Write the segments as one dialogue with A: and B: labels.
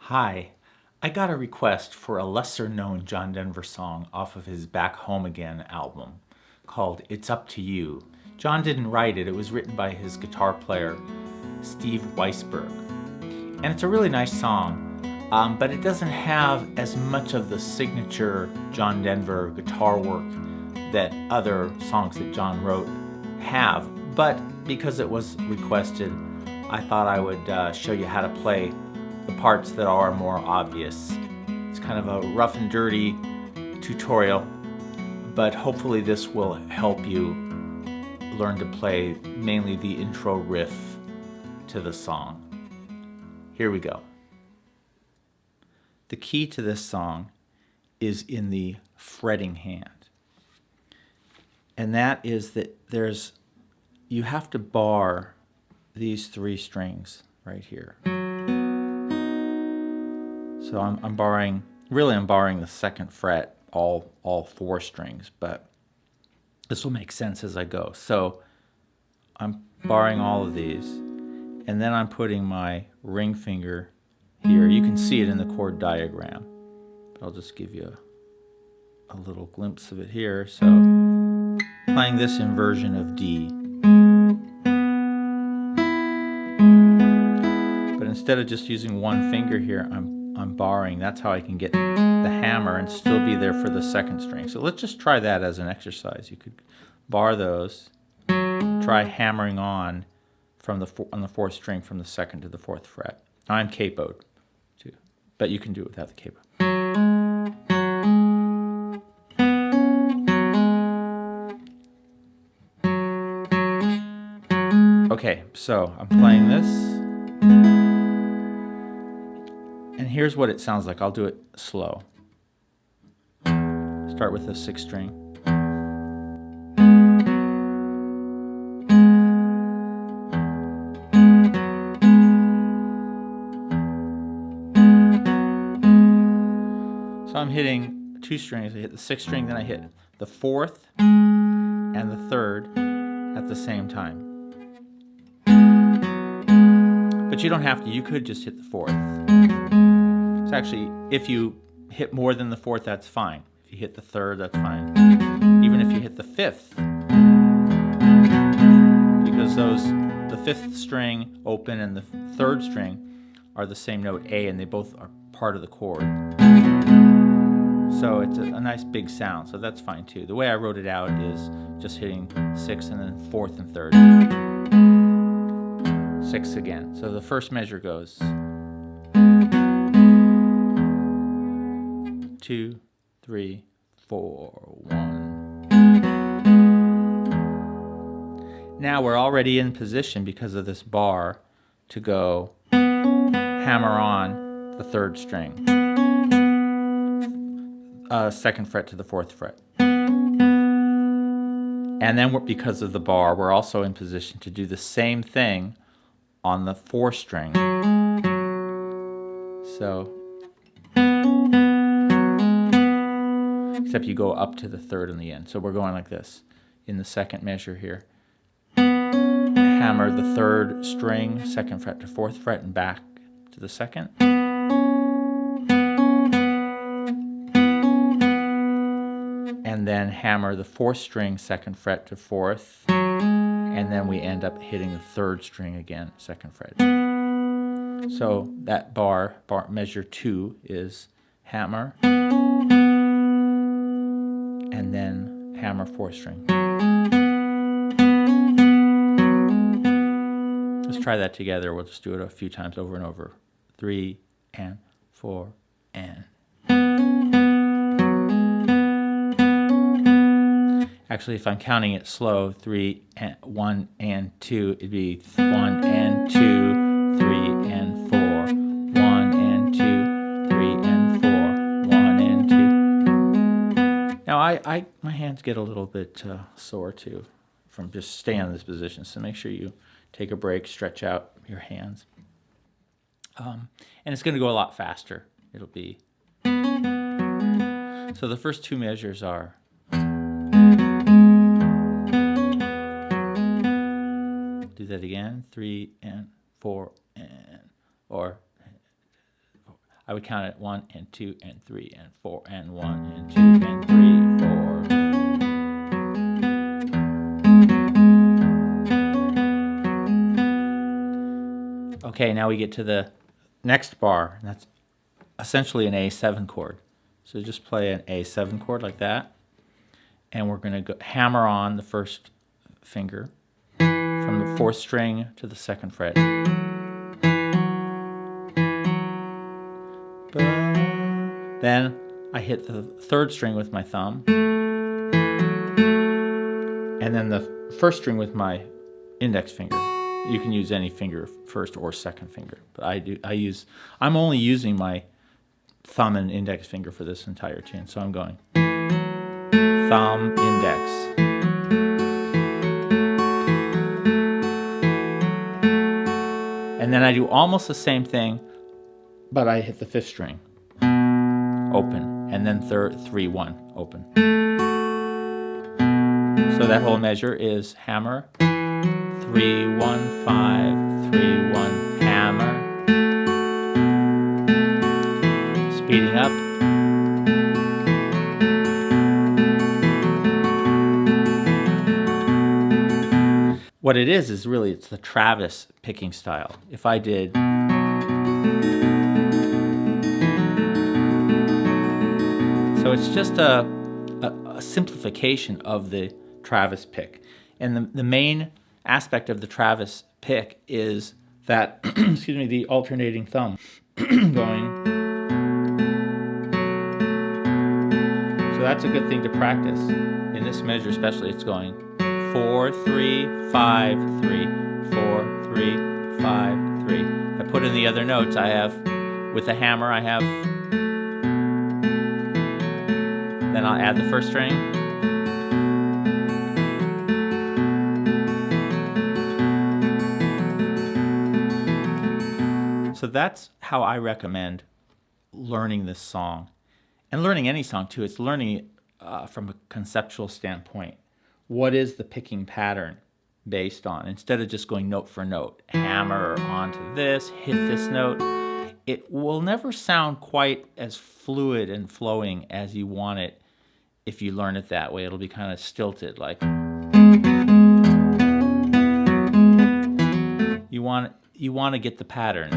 A: Hi, I got a request for a lesser-known John Denver song off of his Back Home Again album called It's Up to You. John didn't write it, it was written by his guitar player, Steve Weisberg. And it's a really nice song, but it doesn't have as much of the signature John Denver guitar work that other songs that John wrote have. But because it was requested, I thought I would show you how to play the parts that are more obvious. It's kind of a rough and dirty tutorial, but hopefully this will help you learn to play mainly the intro riff to the song. Here we go. The key to this song is in the fretting hand, and that is that you have to bar these three strings right here. So I'm barring the second fret, all four strings, but this will make sense as I go. So I'm barring all of these, and then I'm putting my ring finger here. You can see it in the chord diagram, but I'll just give you a little glimpse of it here. So playing this inversion of D. But instead of just using one finger here, I'm barring. That's how I can get the hammer and still be there for the second string. So let's just try that as an exercise. You could bar those, try hammering on from on the fourth string from the second to the fourth fret. I'm capoed too, but you can do it without the capo. Okay, so I'm playing this. And here's what it sounds like. I'll do it slow. Start with the sixth string. So I'm hitting two strings. I hit the sixth string, then I hit the fourth and the third at the same time. But you don't have to. You could just hit the fourth. So actually, if you hit more than the fourth, that's fine. If you hit the third, that's fine. Even if you hit the fifth, because the fifth string open and the third string are the same note A, and they both are part of the chord. So it's a nice big sound, so that's fine too. The way I wrote it out is just hitting sixth and then fourth and third. Sixth again. So the first measure goes 2, 3, 4, 1. Now we're already in position because of this bar to go hammer on the third string. Second fret to the fourth fret. And then because of the bar, we're also in position to do the same thing on the fourth string. So except you go up to the third in the end. So we're going like this in the second measure here. Hammer the third string, second fret to fourth fret, and back to the second. And then hammer the fourth string, second fret to fourth, and then we end up hitting the third string again, second fret. So that bar measure 2 is hammer, and then hammer fourth string. Let's try that together. We'll just do it a few times over and over. 3 and 4 and. Actually, if I'm counting it slow, 3 and 1 and 2, it'd be 1 and 2, 3 and 4, 1 and 2, 3 and 4, 1 and 2. Now my hands get a little bit sore too from just staying in this position, so make sure you take a break, stretch out your hands. And it's going to go a lot faster. It'll be. So the first two measures are. Do that again. 3 and 4 and, or I would count it 1 and 2 and 3 and 4 and 1 and 2 and 3, 4. Okay, now we get to the next bar, and that's essentially an A7 chord. So just play an A7 chord like that, and we're going to hammer on the first finger from the 4th string to the 2nd fret. Then I hit the 3rd string with my thumb, and then the 1st string with my index finger. You can use any finger, 1st or 2nd finger, but I'm only using my thumb and index finger for this entire tune. So I'm going thumb, index. And then I do almost the same thing, but I hit the 5th string, open, and then 3, 1, open. So that whole measure is hammer, 3, 1, 5, 3, 1, hammer. Speeding up. What it is really, it's the Travis picking style. If I did so, it's just a simplification of the Travis pick. And the main aspect of the Travis pick is that, excuse me, the alternating thumb going. So that's a good thing to practice. In this measure especially, it's going 4, 3, 5, 3, 4, 3, 5, 3. I put in the other notes. I have, with the hammer, I have, then I'll add the 1st string. So that's how I recommend learning this song. And learning any song too, it's learning it from a conceptual standpoint. What is the picking pattern based on? Instead of just going note for note, hammer onto this, hit this note, it will never sound quite as fluid and flowing as you want it if you learn it that way. It'll be kind of stilted, like you want to get the pattern.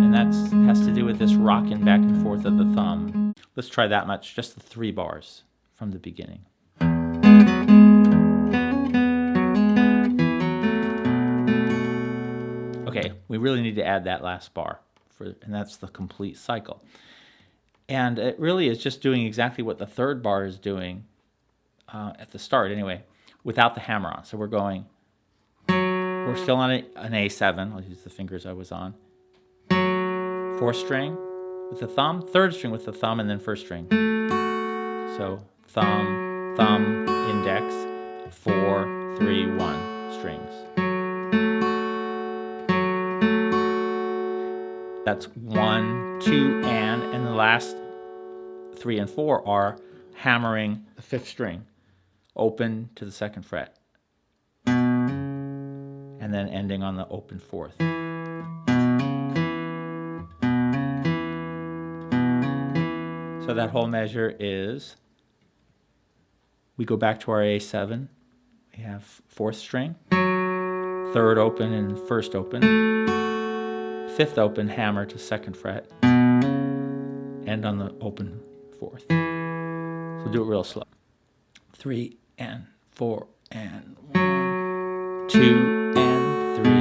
A: And that has to do with this rocking back and forth of the thumb. Let's try that much, just the 3 bars from the beginning. Okay, we really need to add that last bar, and that's the complete cycle. And it really is just doing exactly what the 3rd bar is doing at the start anyway, without the hammer on. So we're still on an A7. I'll use the fingers I was on. 4th string with the thumb, 3rd string with the thumb, and then 1st string. So thumb, thumb, index, 4, 3, 1 strings. That's 1, 2, and the last 3 and 4 are hammering the 5th string, open to the 2nd fret, and then ending on the open 4th. So that whole measure is, we go back to our A7, we have 4th string, 3rd open and 1st open, 5th open, hammer to 2nd fret, end on the open 4th. So do it real slow. 3 and 4 and 1, 2 and 3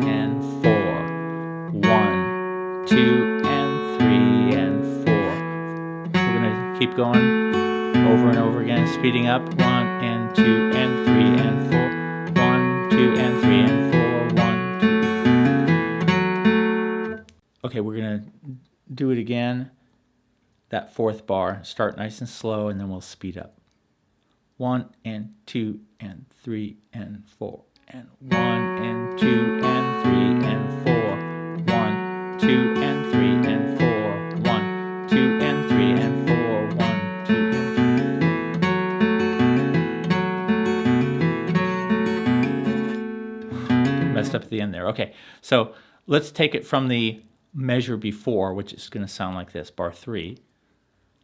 A: and 4, 1, 2 and 3 and 4. We're gonna keep going over and over again, speeding up. 1 and 2 and 3 and 4, 1, 2 and 3 and 4, 1, 2. Okay, we're gonna do it again. That 4th bar, start nice and slow, and then we'll speed up. 1 and 2 and 3 and 4 and 1 and 2 and 3 and 4, 1, 2 and 3 and 4, 1, 2 and 3 and 4, 1, 2 and 3. Messed up at the end there. Okay, so let's take it from the measure before, which is going to sound like this, bar 3,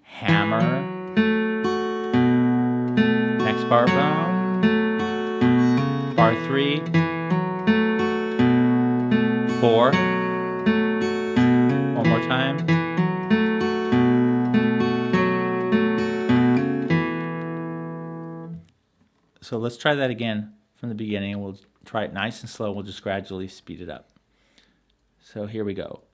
A: hammer, next bar, boom, bar 3, 4, one more time, so let's try that again from the beginning, and we'll try it nice and slow. We'll just gradually speed it up. So here we go.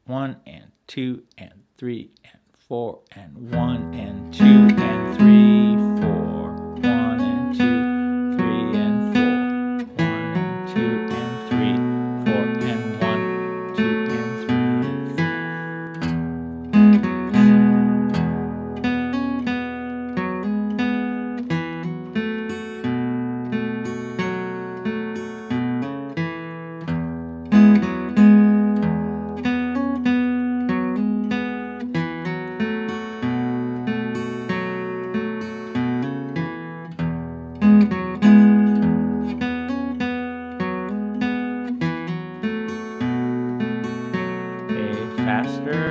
A: 1 and 2 and 3 and 4 and 1 and 2 and 3, 4. 1 and 2, 3 and 4. 1 and 2 and 3, 4 and 1, 2 and 3 faster.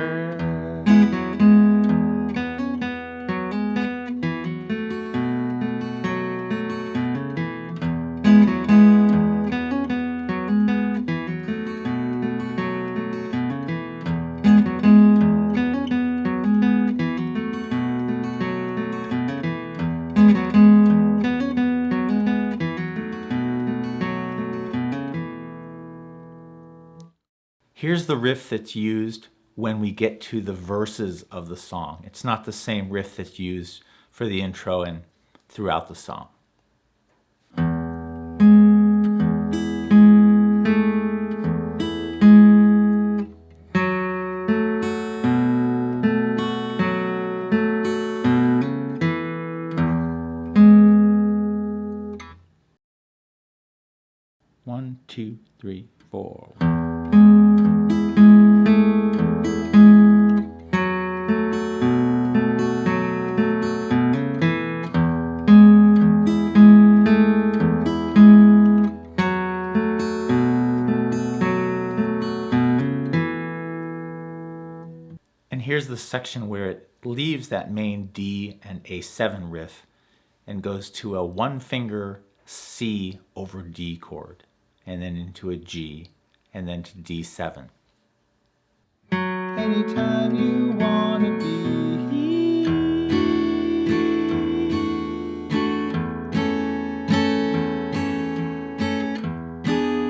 A: Here's the riff that's used when we get to the verses of the song. It's not the same riff that's used for the intro and throughout the song. One, two, three, 4. And here's the section where it leaves that main D and A7 riff and goes to a 1-finger C over D chord, and then into a G, and then to D7. Anytime you wanna be,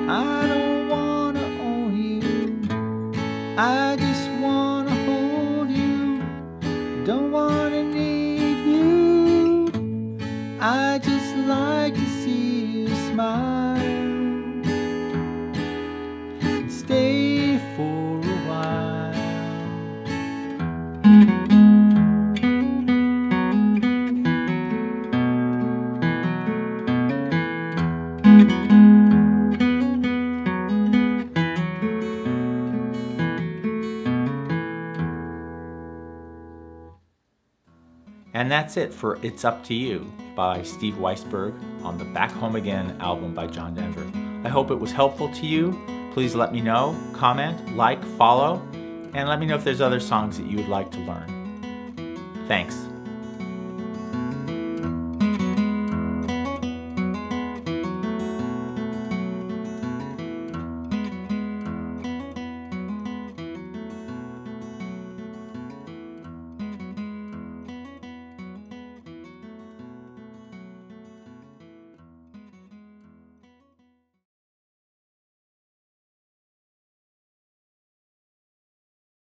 A: I don't wanna own you, I just wanna hold you, don't wanna need you, I just like to see you smile and stay for a while. And that's it for It's Up to You by Steve Weisberg on the Back Home Again album by John Denver. I hope it was helpful to you. Please let me know, comment, like, follow, and let me know if there's other songs that you would like to learn. Thanks.